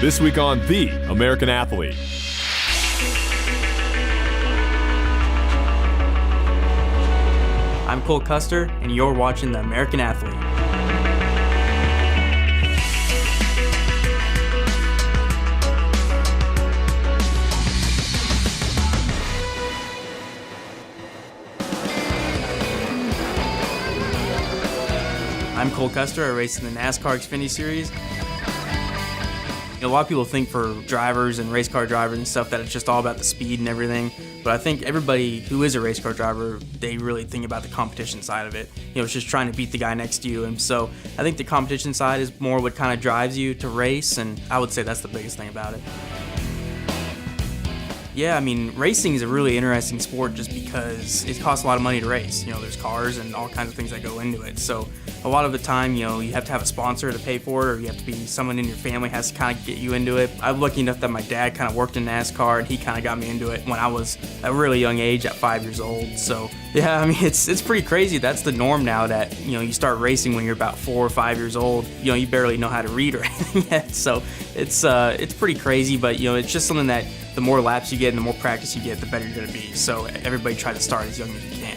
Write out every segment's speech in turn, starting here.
This week on The American Athlete. I'm Cole Custer, and you're watching The American Athlete. I'm Cole Custer. I race in the NASCAR Xfinity Series. A lot of people think for drivers and race car drivers and stuff that it's just all about the speed and everything, but I think everybody who is a race car driver, they really think about the competition side of it. It's just trying to beat the guy next to you, and so I think the competition side is more what kind of drives you to race, and I would say that's the biggest thing about it. Yeah, I mean, racing is a really interesting sport just because it costs a lot of money to race. There's cars and all kinds of things that go into it. So a lot of the time, you have to have a sponsor to pay for it, or you have to be someone in your family has to kind of get you into it. I'm lucky enough that my dad kind of worked in NASCAR, and he kind of got me into it when I was a really young age, at 5 years old. So yeah, I mean, it's pretty crazy. That's the norm now that, you start racing when you're about 4 or 5 years old. You barely know how to read or anything yet. So it's pretty crazy, but it's just something that the more laps you get and the more practice you get, the better you're going to be. So everybody try to start as young as you can.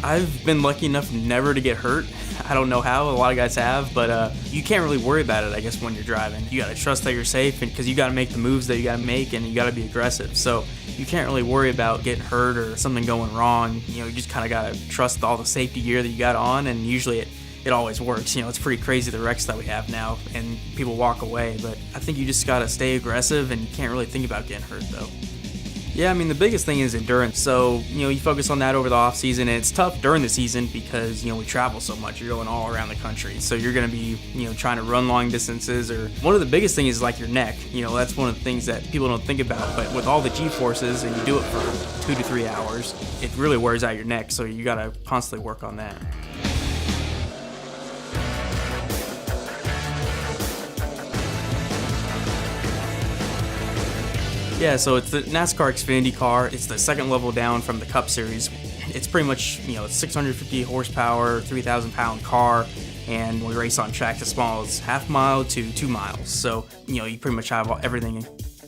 I've been lucky enough never to get hurt. I don't know how, a lot of guys have, but you can't really worry about it, I guess, when you're driving. You got to trust that you're safe, because you got to make the moves that you got to make, and you got to be aggressive. So you can't really worry about getting hurt or something going wrong. You just kind of got to trust all the safety gear that you got on, and usually it always works. It's pretty crazy, the wrecks that we have now, and people walk away, but I think you just got to stay aggressive, and you can't really think about getting hurt, though. Yeah, I mean, the biggest thing is endurance. So, you focus on that over the off season, and it's tough during the season because, we travel so much. You're going all around the country. So you're going to be, trying to run long distances, or one of the biggest things is like your neck. That's one of the things that people don't think about, but with all the G-forces and you do it for 2 to 3 hours, it really wears out your neck. So you got to constantly work on that. Yeah, so it's the NASCAR Xfinity car. It's the second level down from the Cup Series. It's pretty much, it's 650 horsepower, 3,000-pound car, and we race on tracks as small as half mile to 2 miles. So, you pretty much have everything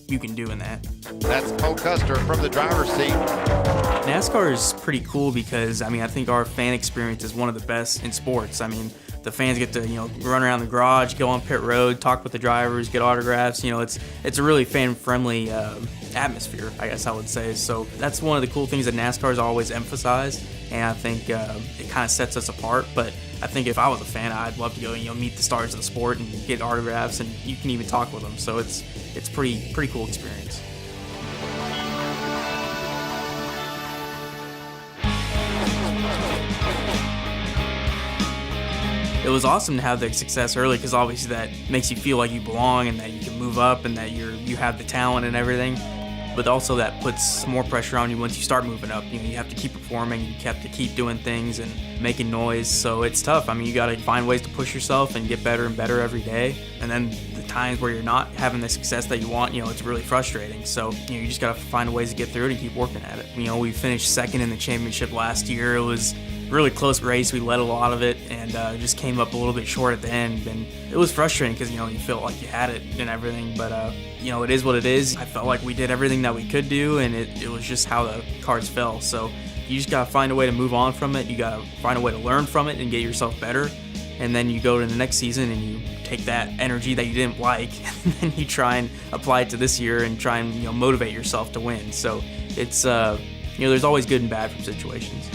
you can do in that. That's Cole Custer from the driver's seat. NASCAR is pretty cool because, I think our fan experience is one of the best in sports. The fans get to, run around the garage, go on pit road, talk with the drivers, get autographs. It's a really fan-friendly atmosphere, I guess I would say. So that's one of the cool things that NASCAR has always emphasized, and I think it kind of sets us apart. But I think if I was a fan, I'd love to go, meet the stars of the sport and get autographs, and you can even talk with them. So it's pretty cool experience. It was awesome to have the success early, because obviously that makes you feel like you belong and that you can move up and that you have the talent and everything. But also that puts more pressure on you once you start moving up. You have to keep performing, you have to keep doing things and making noise. So it's tough. You got to find ways to push yourself and get better and better every day. And then the times where you're not having the success that you want, it's really frustrating. So you just got to find ways to get through it and keep working at it. We finished second in the championship last year. It was really close race. We led a lot of it and just came up a little bit short at the end, and it was frustrating because you felt like you had it and everything, but it is what it is. I felt like we did everything that we could do, and it was just how the cards fell. So you just gotta find a way to move on from it. You gotta find a way to learn from it and get yourself better, and then you go to the next season and you take that energy that you didn't like and then you try and apply it to this year and try and motivate yourself to win. So it's there's always good and bad from situations.